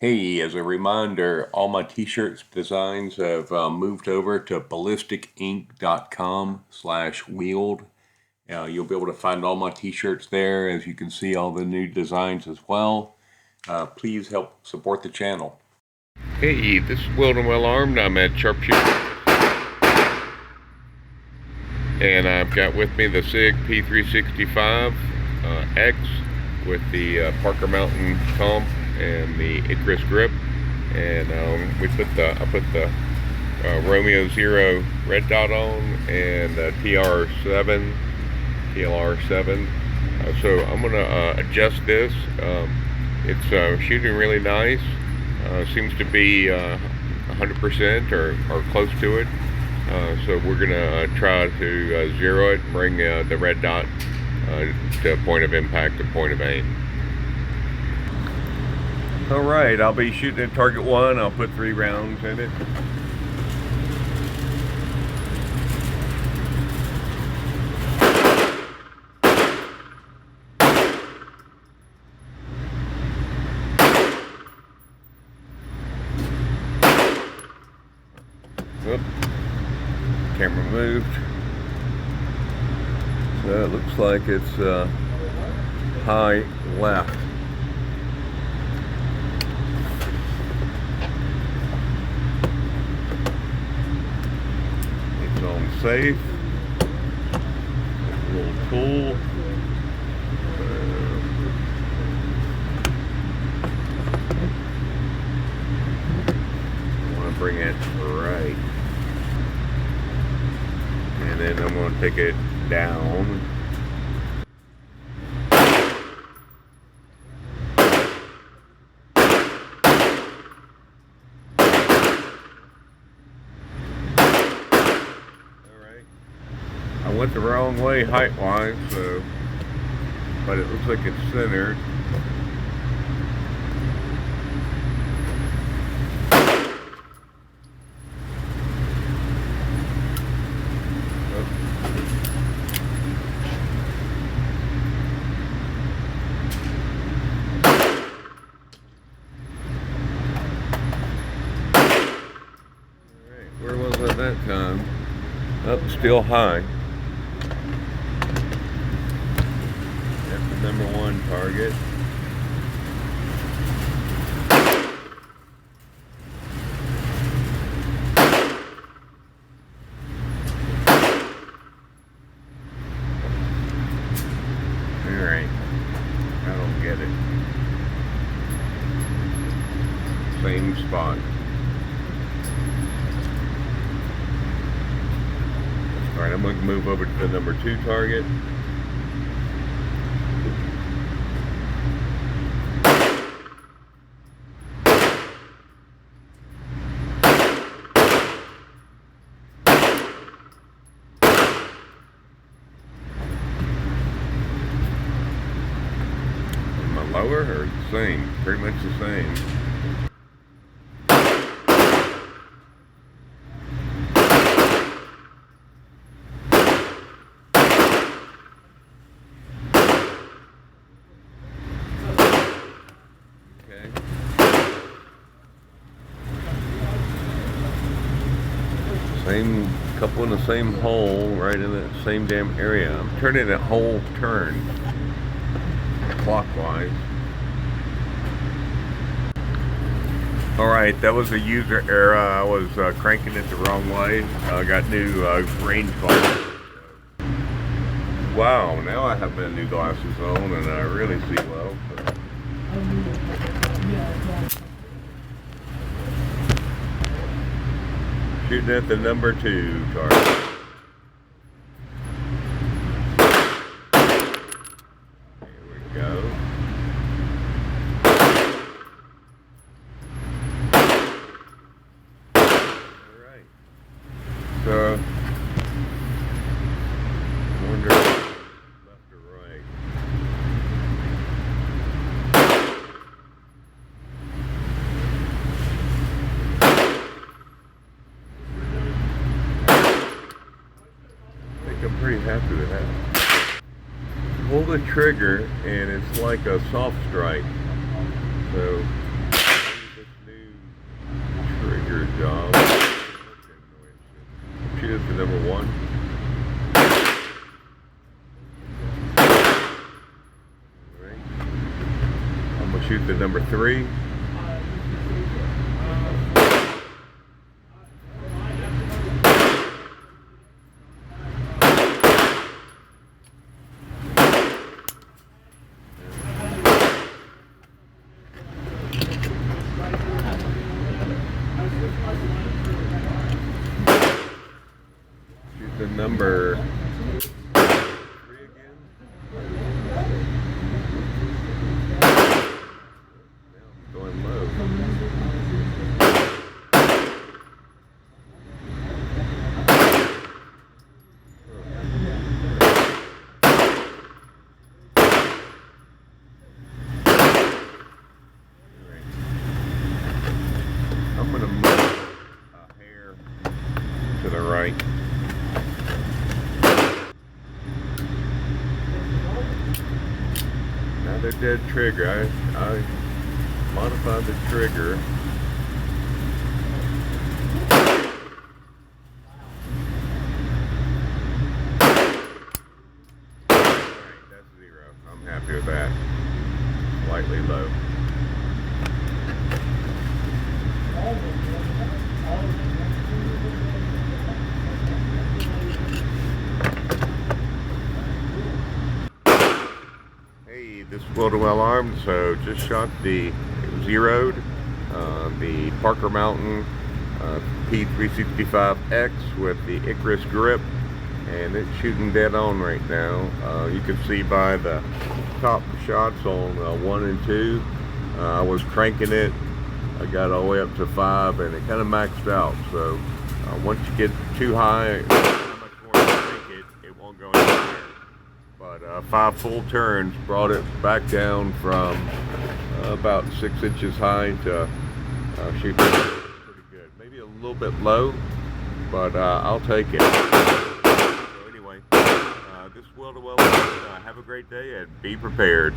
Hey, as a reminder, all my t-shirts designs have moved over to ballisticink.com/wield. You'll be able to find all my t-shirts there, as you can see all the new designs as well. Please help support the channel. Hey, this is Weldon Well Armed. I'm at Sharpshooter, and I've got with me the Sig P365 X with the Parker Mountain comp and the Icarus grip, and I put the Romeo 0 red dot on and TLR7. So I'm gonna adjust this. It's shooting really nice. Seems to be 100% or close to it. So we're gonna try to zero it and bring the red dot to point of impact to point of aim. Alright, I'll be shooting at target 1. I'll put 3 rounds in it. Oop. Camera moved. So it looks like it's high left. It's on safe. It's a little cool. I want to bring it right. And then I'm going to take it down. Alright. I went the wrong way height-wise, but it looks like it's centered. Where was I that time? Up, still high. That's the number 1 target. Alright. I don't get it. Same spot. Alright, I'm going to move over to the number 2 target. Am I lower or the same? Pretty much the same. Same couple in the same hole, right in the same damn area. I'm turning that whole turn clockwise. Alright, that was a user error. I was cranking it the wrong way. I got new range glasses. Wow, now I have my new glasses on and I really see well. Shooting at the number 2 target. Here we go. Alright. So, I wonder left or right. I'm pretty happy with that. Pull the trigger and it's like a soft strike. So shoot the number 3. Shoot the number 3 again. Going low. I'm going to move a hair to the right. Another dead trigger. I modified the trigger. Alright, that's 0. I'm happy with that. Slightly low. Hey, this is well armed, so just shot the zeroed the Parker Mountain P365X with the Icarus grip, and it's shooting dead on right now. You can see by the top shots on 1 and 2. I was cranking it. I got all the way up to 5, and it kind of maxed out. So once you get too high, how much more you crank it won't go anywhere. But 5 full turns brought it back down from about 6 inches high to shooting pretty good. Maybe a little bit low, but I'll take it. So anyway, this is well. Have a great day and be prepared.